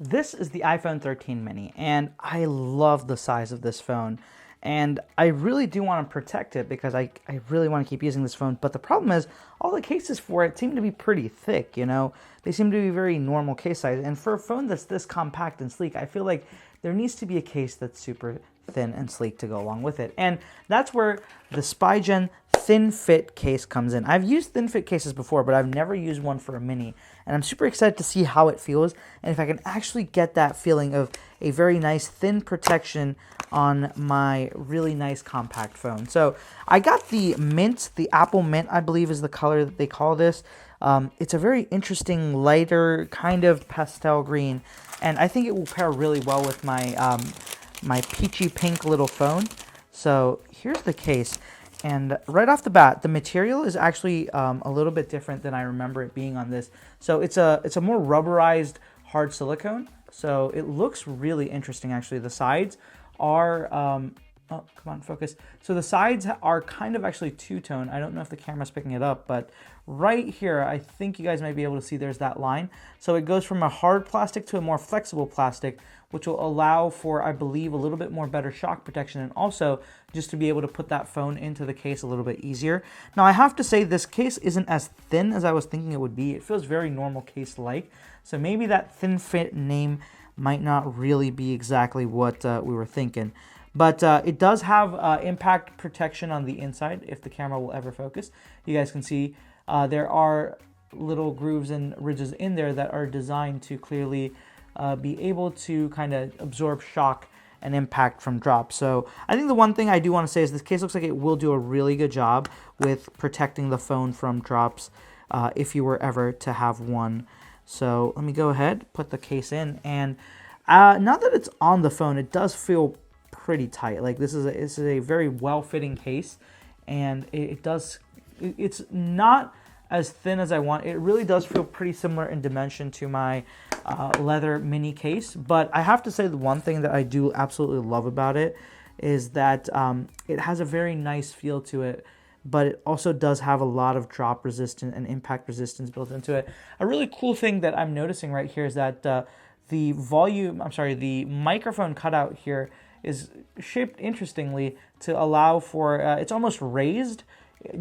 This is the iPhone 13 mini, and I love the size of this phone. And I really do want to protect it because I really want to keep using this phone. But the problem is, all the cases for it seem to be pretty thick, you know? They seem to be very normal case size. And for a phone that's this compact and sleek, I feel like there needs to be a case that's super thin and sleek to go along with it. And that's where the Spigen Thin Fit Case comes in. I've used thin fit cases before, but I've never used one for a mini. And I'm super excited to see how it feels and if I can actually get that feeling of a very nice thin protection on my really nice compact phone. So I got the mint, the apple mint, I believe is the color that they call this. It's a very interesting, lighter kind of pastel green, and I think it will pair really well with my my peachy pink little phone. So here's the case, and right off the bat, the material is actually a little bit different than I remember it being on this. So it's a more rubberized hard silicone. So it looks really interesting actually. The sides are oh, come on, focus. So the sides are kind of actually two-tone. I don't know if the camera's picking it up, but right here, I think you guys might be able to see there's that line. So it goes from a hard plastic to a more flexible plastic, which will allow for, I believe, a little bit more better shock protection, and also just to be able to put that phone into the case a little bit easier. Now, I have to say this case isn't as thin as I was thinking it would be. It feels very normal case-like. So maybe that thin fit name might not really be exactly what we were thinking. But it does have impact protection on the inside if the camera will ever focus. You guys can see there are little grooves and ridges in there that are designed to clearly be able to kind of absorb shock and impact from drops. So I think the one thing I do want to say is this case looks like it will do a really good job with protecting the phone from drops if you were ever to have one. So let me go ahead, put the case in, and now that it's on the phone, it does feel pretty tight. Like this is a very well-fitting case, and it's not as thin as I want. It really does feel pretty similar in dimension to my leather mini case. But I have to say the one thing that I do absolutely love about it is that it has a very nice feel to it, but it also does have a lot of drop resistance and impact resistance built into it. A really cool thing that I'm noticing right here is that the microphone cutout here is shaped interestingly to allow for, it's almost raised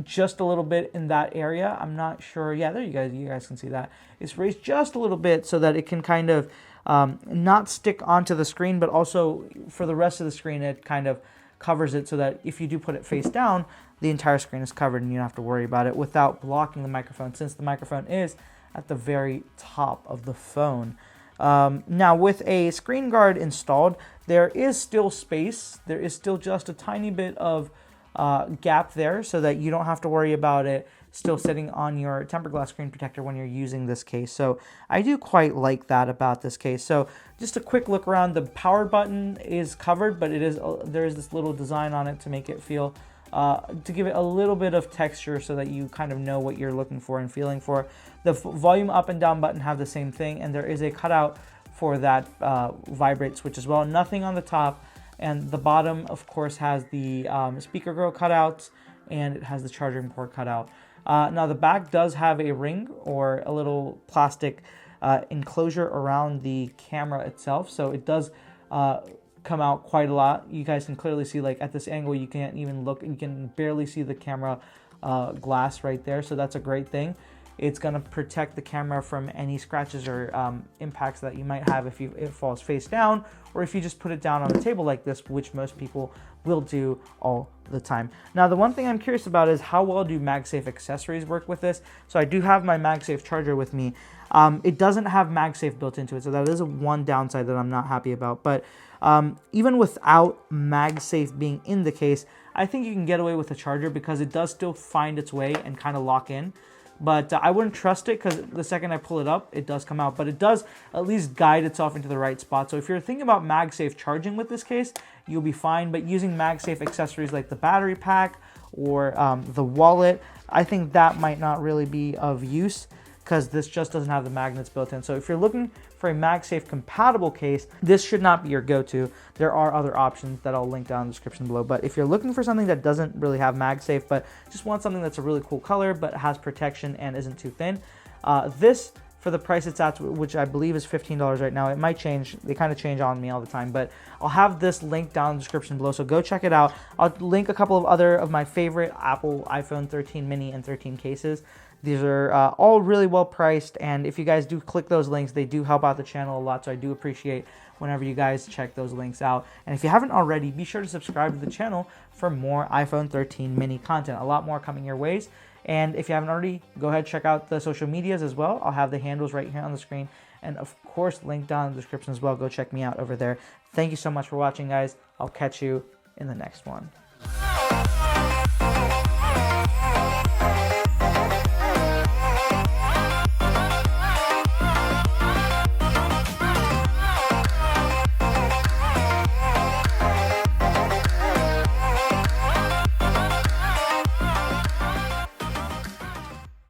just a little bit in that area. I'm not sure. Yeah, there you guys can see that. It's raised just a little bit so that it can kind of not stick onto the screen, but also for the rest of the screen, it kind of covers it so that if you do put it face down, the entire screen is covered and you don't have to worry about it without blocking the microphone, since the microphone is at the very top of the phone. Now, with a screen guard installed, there is still space. There is still just a tiny bit of gap there so that you don't have to worry about it still sitting on your tempered glass screen protector when you're using this case. So I do quite like that about this case. So just a quick look around. The power button is covered, but there is this little design on it to make it feel to give it a little bit of texture so that you kind of know what you're looking for and feeling for. The volume up and down button have the same thing, and there is a cutout for that vibrate switch as well. Nothing on the top, and the bottom, of course, has the speaker grill cutouts, and it has the charging port cutout. Now the back does have a ring or a little plastic enclosure around the camera itself, so it does come out quite a lot. You guys can clearly see, like at this angle, you can't even look, you can barely see the camera glass right there, so that's a great thing. It's going to protect the camera from any scratches or impacts that you might have if it falls face down, or if you just put it down on a table like this, which most people will do all the time. Now, the one thing I'm curious about is how well do MagSafe accessories work with this. So I do have my MagSafe charger with me. It doesn't have MagSafe built into it, so that is one downside that I'm not happy about. But even without MagSafe being in the case, I think you can get away with a charger because it does still find its way and kind of lock in. But I wouldn't trust it because the second I pull it up, it does come out. But it does at least guide itself into the right spot. So if you're thinking about MagSafe charging with this case, you'll be fine. But using MagSafe accessories like the battery pack or the wallet, I think that might not really be of use because this just doesn't have the magnets built in. So if you're looking for a MagSafe compatible case, this should not be your go-to. There are other options that I'll link down in the description below. But if you're looking for something that doesn't really have MagSafe, but just want something that's a really cool color, but has protection and isn't too thin, this for the price it's at, which I believe is $15 right now. It might change. They kind of change on me all the time, but I'll have this link down in the description below, so go check it out. I'll link a couple of other of my favorite Apple iPhone 13 mini and 13 cases. These are all really well priced, and if you guys do click those links, they do help out the channel a lot, so I do appreciate whenever you guys check those links out. And if you haven't already, be sure to subscribe to the channel for more iPhone 13 mini content. A lot more coming your ways. And if you haven't already, go ahead and check out the social medias as well. I'll have the handles right here on the screen, and of course linked down in the description as well. Go check me out over there. Thank you so much for watching, guys. I'll catch you in the next one.